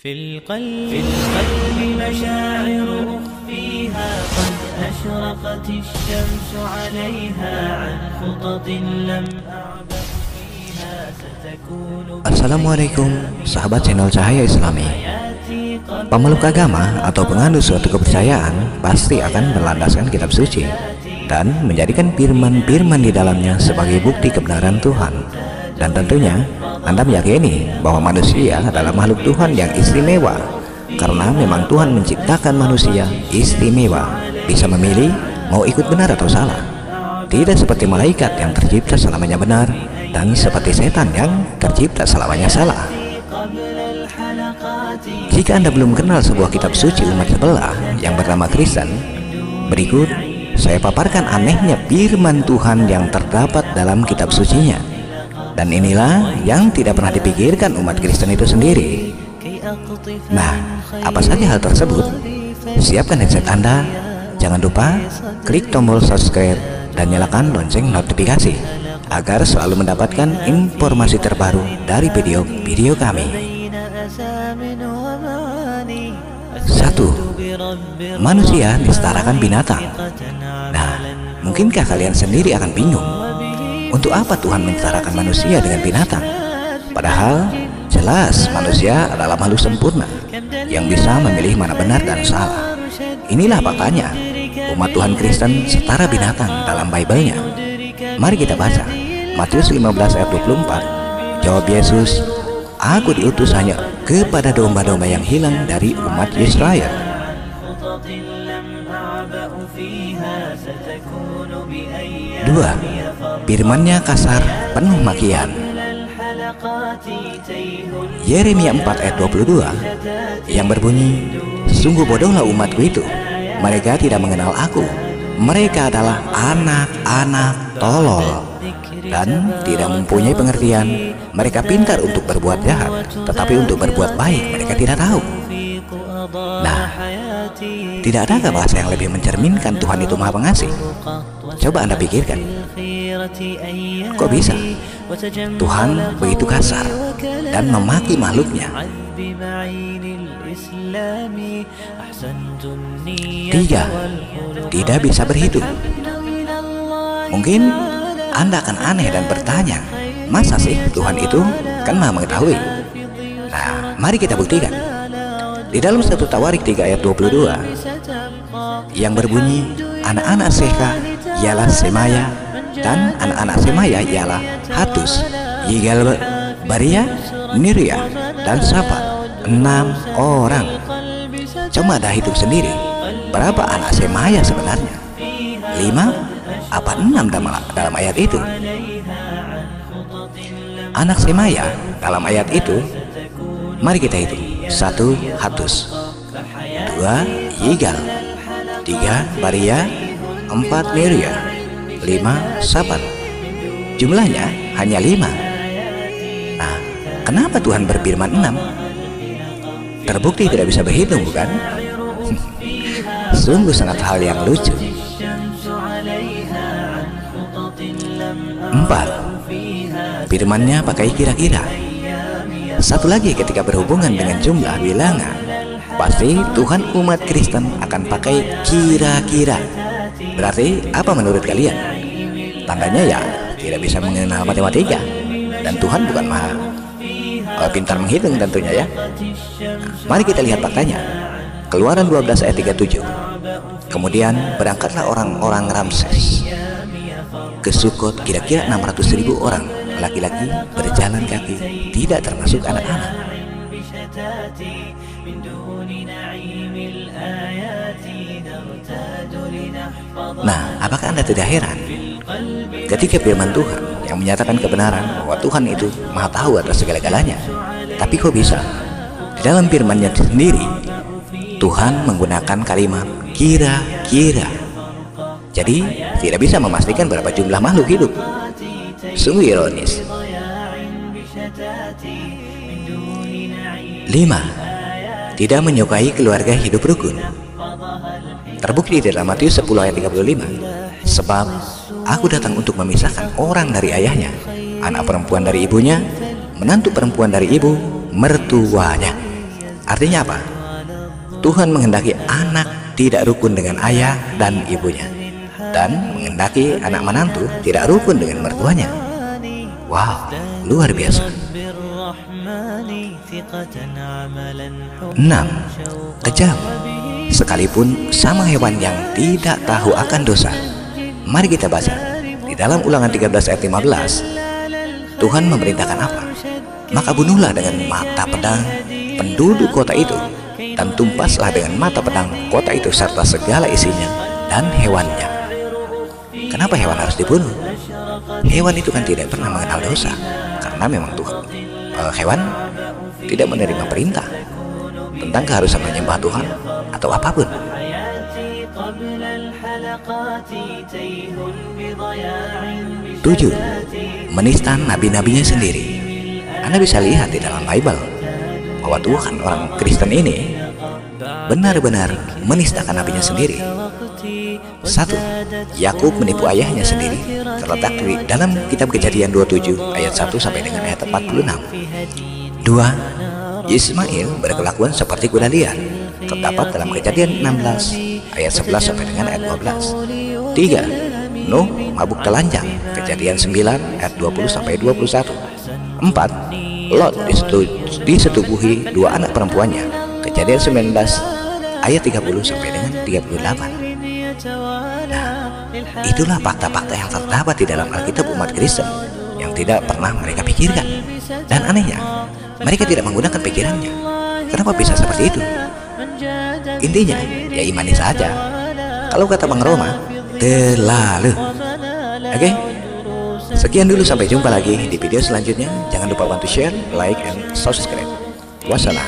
في القلب مشاعر أخفيها قد أشرقت الشمس عليها عن خطط لم أعبأ فيها ستكون. Assalamualaikum sahabat channel Cahaya Islami. Pemeluk agama atau penganut suatu kepercayaan pasti akan berlandaskan kitab suci dan menjadikan firman-firman di dalamnya sebagai bukti kebenaran Tuhan. Dan tentunya Anda meyakini bahwa manusia adalah makhluk Tuhan yang istimewa, karena memang Tuhan menciptakan manusia istimewa, bisa memilih mau ikut benar atau salah. Tidak seperti malaikat yang tercipta selamanya benar, dan seperti setan yang tercipta selamanya salah. Jika Anda belum kenal sebuah kitab suci umat sebelah yang bernama Kristen, berikut saya paparkan anehnya firman Tuhan yang terdapat dalam kitab sucinya. Dan inilah yang tidak pernah dipikirkan umat Kristen itu sendiri. Nah, apa saja hal tersebut? Siapkan headset Anda, jangan lupa klik tombol subscribe dan nyalakan lonceng notifikasi agar selalu mendapatkan informasi terbaru dari video-video kami. 1. Manusia disetarakan binatang. Nah, mungkinkah kalian sendiri akan bingung, untuk apa Tuhan menyetarakan manusia dengan binatang? Padahal jelas manusia adalah makhluk sempurna yang bisa memilih mana benar dan salah. Inilah faktanya, umat Tuhan Kristen setara binatang dalam Bible-nya. Mari kita baca Matius 15 ayat 24. Jawab Yesus, "Aku diutus hanya kepada domba-domba yang hilang dari umat Israel." 2. Firman-Nya kasar, penuh makian. Yeremia 4 ayat 22 yang berbunyi, "Sungguh bodohlah umatku itu, mereka tidak mengenal aku, mereka adalah anak-anak tolol dan tidak mempunyai pengertian. Mereka pintar untuk berbuat jahat, tetapi untuk berbuat baik mereka tidak tahu." Nah, tidak adakah bahasa yang lebih mencerminkan Tuhan itu Maha Pengasih? Coba Anda pikirkan, kok bisa Tuhan begitu kasar dan memaki makhluknya? 3. Tidak bisa berhitung. Mungkin Anda akan aneh dan bertanya, masa sih Tuhan itu kan Maha mengetahui? Nah, mari kita buktikan. Di dalam 1 Tawarik 3 ayat 22 yang berbunyi, anak-anak Seka ialah Semaya, dan anak-anak Semaya ialah Hatus, Yigal, Baria, Neria, dan Safat. 6 orang. Coba Anda hitung sendiri, berapa anak Semaya sebenarnya? 5 apa 6 dalam ayat itu? Anak Semaya dalam ayat itu, mari kita hitung. 1 Hatus, 2 Yigal, 3 Baria, 4 Neria, 5 Safat. Jumlahnya hanya 5. Nah, kenapa Tuhan berfirman 6? Terbukti tidak bisa berhitung, bukan? Sungguh sangat hal yang lucu. 4. Firman-Nya pakai kira-kira. Satu lagi, ketika berhubungan dengan jumlah bilangan, pasti Tuhan umat Kristen akan pakai kira-kira. Berarti apa menurut kalian? Tandanya ya tidak bisa mengenal matematika, dan Tuhan bukan maha pintar menghitung tentunya ya. Mari kita lihat faktanya. Keluaran 12 ayat 37. Kemudian berangkatlah orang-orang Ramses ke Sukot, kira-kira 600.000 orang laki-laki berjalan kaki, tidak termasuk anak-anak. Nah, apakah Anda tidak heran ketika firman Tuhan yang menyatakan kebenaran bahwa Tuhan itu Maha tahu atas segala-galanya, tapi kok bisa di dalam firman-Nya sendiri Tuhan menggunakan kalimat kira-kira? Jadi tidak bisa memastikan berapa jumlah makhluk hidup. Sungguh ironis. 5. Tidak menyukai keluarga hidup rukun. Terbukti dalam Matius 10 ayat 35. Sebab aku datang untuk memisahkan orang dari ayahnya, anak perempuan dari ibunya, menantu perempuan dari ibu mertuanya. Artinya apa? Tuhan menghendaki anak tidak rukun dengan ayah dan ibunya, dan menghendaki anak menantu tidak rukun dengan mertuanya. Wow, luar biasa. 6. Kejam. Sekalipun sama hewan yang tidak tahu akan dosa. Mari kita baca di dalam Ulangan 13 ayat 15. Tuhan memerintahkan apa? Maka bunuhlah dengan mata pedang penduduk kota itu, dan tumpaslah dengan mata pedang kota itu serta segala isinya dan hewannya. Kenapa hewan harus dibunuh? Hewan itu kan tidak pernah mengenal dosa, karena memang Tuhan hewan tidak menerima perintah tentang keharusan menyembah Tuhan atau apapun. 7. Menista nabi-nabinya sendiri. Anda bisa lihat di dalam Bible bahwa Tuhan orang Kristen ini benar-benar menistakan nabinya sendiri. 1. Yakub menipu ayahnya sendiri, terletak di dalam kitab Kejadian 27 ayat 1 sampai dengan ayat 46. 2. Ismail berkelakuan seperti kuda liar, terdapat dalam Kejadian 16 ayat 11 sampai dengan ayat 12. 3. Nuh mabuk telanjang, Kejadian 9 ayat 20 sampai 21. 4. Lot disetubuhi dua anak perempuannya, Kejadian 19 ayat 30 sampai dengan 38. Nah, itulah fakta-fakta yang terdapat di dalam Alkitab umat Kristen yang tidak pernah mereka pikirkan. Dan anehnya, mereka tidak menggunakan pikirannya. Kenapa bisa seperti itu? Intinya, ya imani saja. Kalau kata Bang Roma, terlalu. Oke? Sekian dulu, sampai jumpa lagi di video selanjutnya. Jangan lupa bantu share, like, and subscribe. Wassalam.